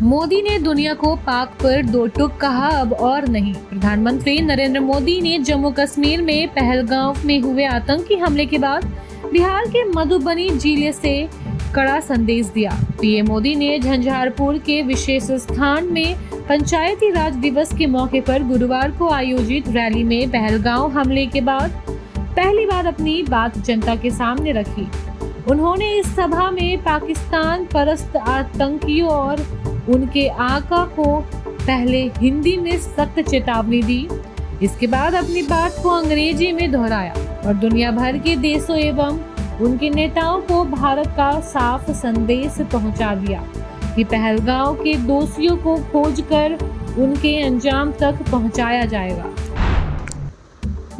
मोदी ने दुनिया को पाक पर दो टूक कहा, अब और नहीं। प्रधानमंत्री नरेंद्र मोदी ने जम्मू कश्मीर में पहलगाम में हुए आतंकी हमले के बाद बिहार के मधुबनी जिले से कड़ा संदेश दिया। पीएम मोदी ने झंझारपुर के विशेष स्थान में पंचायती राज दिवस के मौके पर गुरुवार को आयोजित रैली में पहलगाम हमले के बाद पहली बार अपनी बात जनता के सामने रखी। उन्होंने इस सभा में पाकिस्तान परस्त आतंकियों और उनके आका को पहले हिंदी में सख्त चेतावनी दी। इसके बाद अपनी बात को अंग्रेजी में दोहराया और दुनिया भर के देशों एवं उनके नेताओं को भारत का साफ संदेश पहुंचा दिया कि पहलगाम के दोषियों को खोजकर उनके अंजाम तक पहुंचाया जाएगा।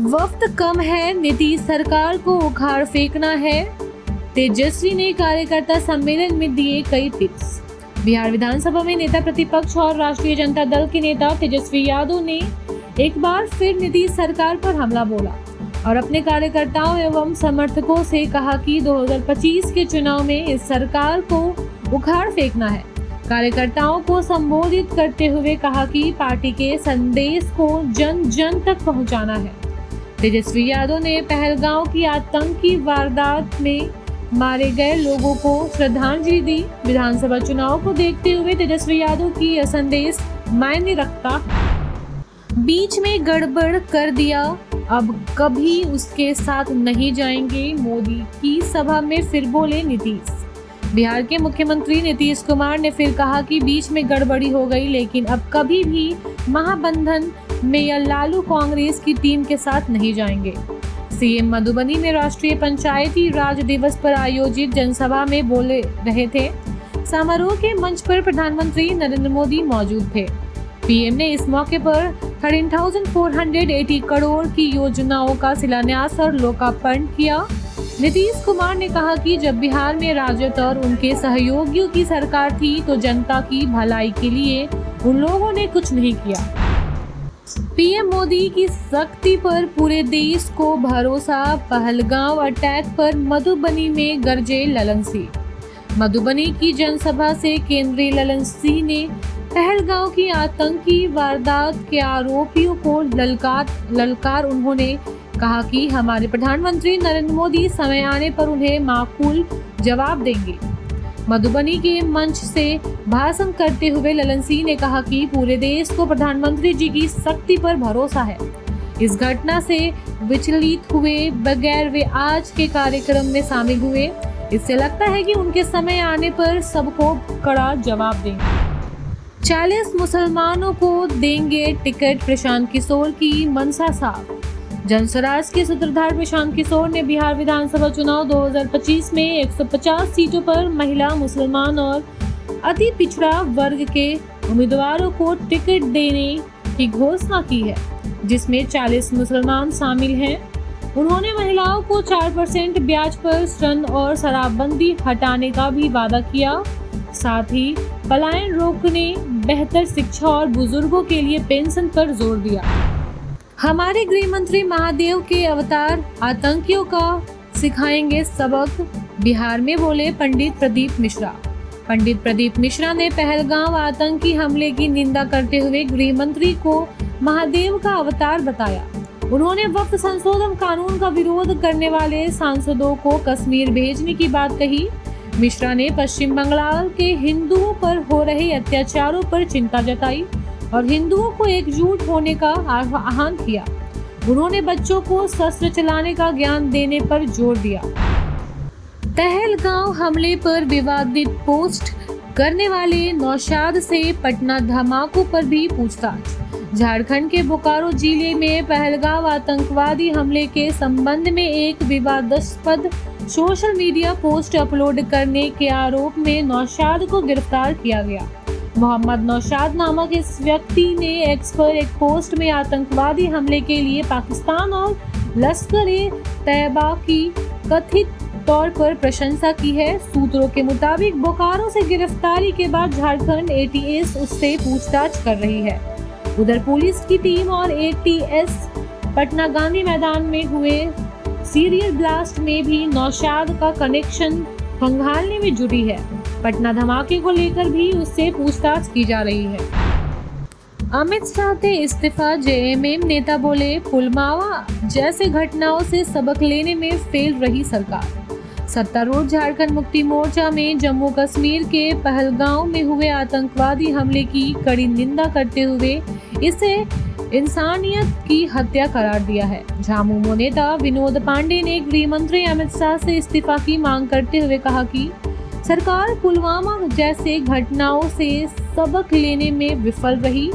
वक्त कम है, नीतीश सरकार को उखाड़ फेंकना है। तेजस्वी ने कार्यकर्ता सम्मेलन में दिए कई टिप्स। बिहार विधानसभा में नेता प्रतिपक्ष और राष्ट्रीय जनता दल के नेता तेजस्वी यादव ने एक बार फिर नीतीश सरकार पर हमला बोला और अपने कार्यकर्ताओं एवं समर्थकों से कहा कि 2025 के चुनाव में इस सरकार को उखाड़ फेंकना है। कार्यकर्ताओं को संबोधित करते हुए कहा कि पार्टी के संदेश को जन जन तक पहुंचाना है। तेजस्वी यादव ने पहलगाम की आतंकी वारदात में मारे गए लोगों को श्रद्धांजलि दी। विधानसभा चुनाव को देखते हुए तेजस्वी यादव की यह संदेश मायने रखता। बीच में गड़बड़ कर दिया, अब कभी उसके साथ नहीं जाएंगे, मोदी की सभा में फिर बोले नीतीश। बिहार के मुख्यमंत्री नीतीश कुमार ने फिर कहा कि बीच में गड़बड़ी हो गई, लेकिन अब कभी भी महागठबंधन में या लालू कांग्रेस की टीम के साथ नहीं जाएंगे। सीएम मधुबनी में राष्ट्रीय पंचायती राज दिवस पर आयोजित जनसभा में बोले रहे थे। समारोह के मंच पर प्रधानमंत्री नरेंद्र मोदी मौजूद थे। पीएम ने इस मौके पर 13,480 करोड़ की योजनाओं का शिलान्यास और लोकार्पण किया। नीतीश कुमार ने कहा कि जब बिहार में राजद और उनके सहयोगियों की सरकार थी तो जनता की भलाई के लिए उन लोगों ने कुछ नहीं किया। पीएम मोदी की सख्ती पर पूरे देश को भरोसा। पहलगाम अटैक पर मधुबनी में गरजे ललन सिंह। मधुबनी की जनसभा से केंद्रीय ललन सिंह ने पहलगाम की आतंकी वारदात के आरोपियों को ललकार उन्होंने कहा कि हमारे प्रधानमंत्री नरेंद्र मोदी समय आने पर उन्हें माकूल जवाब देंगे। मधुबनी के मंच से भाषण करते हुए ललन सिंह ने कहा कि पूरे देश को प्रधानमंत्री जी की सख्ती पर भरोसा है। इस घटना से विचलित हुए बगैर वे आज के कार्यक्रम में शामिल हुए। इससे लगता है कि उनके समय आने पर सबको कड़ा जवाब देंगे। 40 मुसलमानों को देंगे टिकट, प्रशांत किशोर की मंशा साफ। जनस्वराज के सूत्रधार प्रशांत किशोर ने बिहार विधानसभा चुनाव 2025 में 150 सीटों पर महिला, मुसलमान और अति पिछड़ा वर्ग के उम्मीदवारों को टिकट देने की घोषणा की है, जिसमें 40 मुसलमान शामिल हैं। उन्होंने महिलाओं को 4% ब्याज पर ऋण और शराबबंदी हटाने का भी वादा किया। साथ ही पलायन रोकने, बेहतर शिक्षा और बुजुर्गों के लिए पेंशन पर जोर दिया। हमारे गृह मंत्री महादेव के अवतार आतंकियों का सिखाएंगे सबक, बिहार में बोले पंडित प्रदीप मिश्रा। पंडित प्रदीप मिश्रा ने पहलगाम आतंकी हमले की निंदा करते हुए गृह मंत्री को महादेव का अवतार बताया। उन्होंने वक्फ संशोधन कानून का विरोध करने वाले सांसदों को कश्मीर भेजने की बात कही। मिश्रा ने पश्चिम बंगाल के हिंदुओं पर हो रहे अत्याचारों पर चिंता जताई और हिंदुओं को एकजुट होने का आह्वान किया। उन्होंने बच्चों को शस्त्र चलाने का ज्ञान देने पर जोर दिया। पहलगाम हमले पर विवादित पोस्ट करने वाले नौशाद से पटना धमाकों पर भी पूछताछ। झारखंड के बोकारो जिले में पहलगाम आतंकवादी हमले के संबंध में एक विवादास्पद सोशल मीडिया पोस्ट अपलोड करने के आरोप में नौशाद को गिरफ्तार किया गया। मोहम्मद नौशाद नामक इस व्यक्ति ने एक्स पर एक पोस्ट में आतंकवादी हमले के लिए पाकिस्तान और लश्कर-ए-तैयबा की कथित तौर पर प्रशंसा की है। सूत्रों के मुताबिक बोकारो से गिरफ्तारी के बाद झारखंड एटीएस उससे पूछताछ कर रही है। उधर पुलिस की टीम और एटीएस पटना गांधी मैदान में हुए सीरियल ब्लास्ट में भी नौशाद का कनेक्शन खंगालने में जुटी है। पटना धमाके को लेकर भी उससे पूछताछ की जा रही है। अमित शाह के इस्तीफा, जेएमएम नेता बोले पुलवामा जैसे घटनाओं से सबक लेने में फेल रही सरकार। सत्तारूढ़ झारखंड मुक्ति मोर्चा में जम्मू कश्मीर के पहलगांव में हुए आतंकवादी हमले की कड़ी निंदा करते हुए इसे इंसानियत की हत्या करार दिया है। झामुमो नेता विनोद पांडे ने गृह मंत्री अमित शाह से इस्तीफा की मांग करते हुए कहा कि सरकार पुलवामा जैसे घटनाओं से सबक लेने में विफल रही,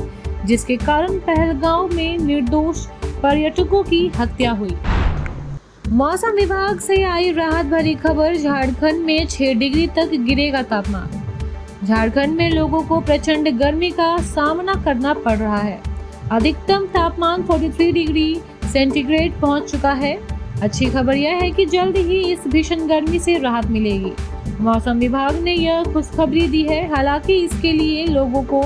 जिसके कारण पहलगांव में निर्दोष पर्यटकों की हत्या हुई। मौसम विभाग से आई राहत भरी खबर, झारखंड में 6 डिग्री तक गिरेगा तापमान। झारखंड में लोगों को प्रचंड गर्मी का सामना करना पड़ रहा है। अधिकतम तापमान 43 डिग्री सेंटीग्रेड पहुंच चुका है। अच्छी खबर यह है कि जल्द ही इस भीषण गर्मी से राहत मिलेगी। मौसम विभाग ने यह खुशखबरी दी है। हालांकि इसके लिए लोगों को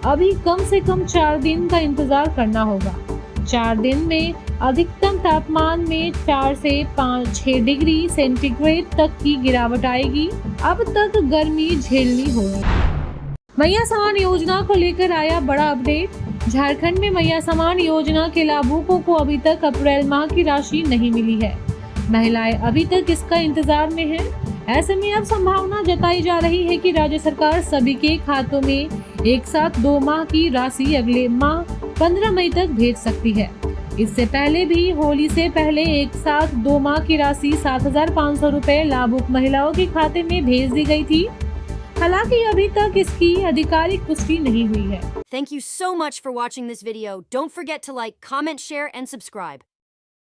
अभी कम से कम 4 दिन का इंतजार करना होगा। 4 दिन में अधिकतम तापमान में 4 से 5-6 डिग्री सेंटीग्रेड तक की गिरावट आएगी। अब तक गर्मी झेलनी होगी। मैया समान योजना को लेकर आया बड़ा अपडेट। झारखंड में मैया समान योजना के लाभुकों को अभी तक अप्रैल माह की राशि नहीं मिली है। महिलाएं अभी तक इसका इंतजार में हैं। ऐसे में अब संभावना जताई जा रही है कि राज्य सरकार सभी के खातों में एक साथ 2 माह की राशि अगले माह 15 मई तक भेज सकती है। इससे पहले भी होली से पहले एक साथ 2 माह की राशि 7,500 रुपए लाभुक महिलाओं के खाते में भेज दी गई थी। हालांकि अभी तक इसकी आधिकारिक पुष्टि नहीं हुई है। Thank you so much for watching this video. Don't forget to like, comment, share and subscribe.